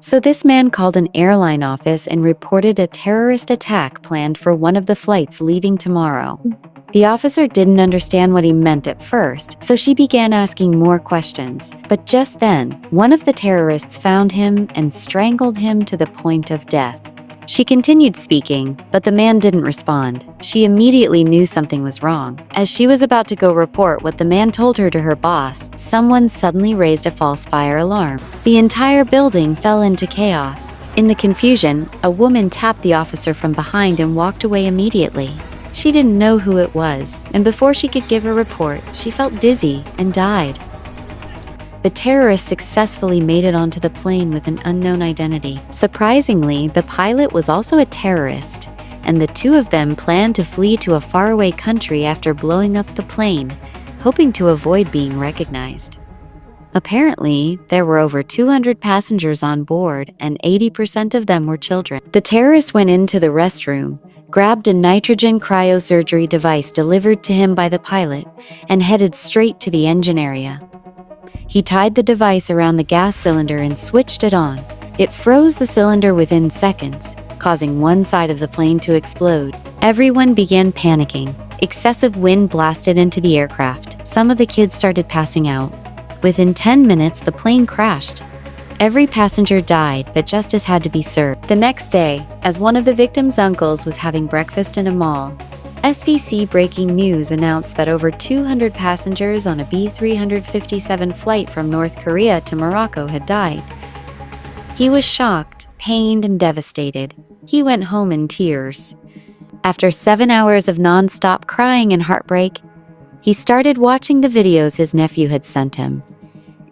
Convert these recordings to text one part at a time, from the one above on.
So this man called an airline office and reported a terrorist attack planned for one of the flights leaving tomorrow. The officer didn't understand what he meant at first, so she began asking more questions. But just then, one of the terrorists found him and strangled him to the point of death. She continued speaking, but the man didn't respond. She immediately knew something was wrong. As she was about to go report what the man told her to her boss, someone suddenly raised a false fire alarm. The entire building fell into chaos. In the confusion, a woman tapped the officer from behind and walked away immediately. She didn't know who it was, and before she could give a report, she felt dizzy and died. The terrorist successfully made it onto the plane with an unknown identity. Surprisingly, the pilot was also a terrorist, and the two of them planned to flee to a faraway country after blowing up the plane, hoping to avoid being recognized. Apparently, there were over 200 passengers on board, and 80% of them were children. The terrorist went into the restroom, grabbed a nitrogen cryosurgery device delivered to him by the pilot, and headed straight to the engine area. He tied the device around the gas cylinder and switched it on. It froze the cylinder within seconds, causing one side of the plane to explode. Everyone began panicking. Excessive wind blasted into the aircraft. Some of the kids started passing out. Within 10 minutes, the plane crashed. Every passenger died, but justice had to be served. The next day, as one of the victims' uncles was having breakfast in a mall, SVC Breaking News announced that over 200 passengers on a B357 flight from North Korea to Morocco had died. He was shocked, pained, and devastated. He went home in tears. After 7 hours of non-stop crying and heartbreak, he started watching the videos his nephew had sent him.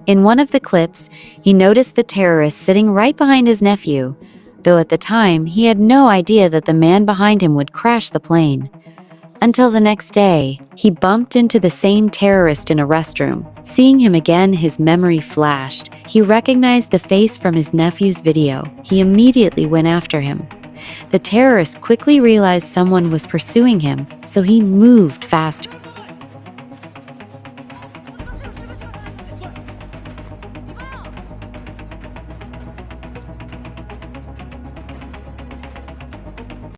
In one of the clips, he noticed the terrorist sitting right behind his nephew, though at the time he had no idea that the man behind him would crash the plane. Until the next day, he bumped into the same terrorist in a restroom. Seeing him again, his memory flashed. He recognized the face from his nephew's video. He immediately went after him. The terrorist quickly realized someone was pursuing him, so he moved fast.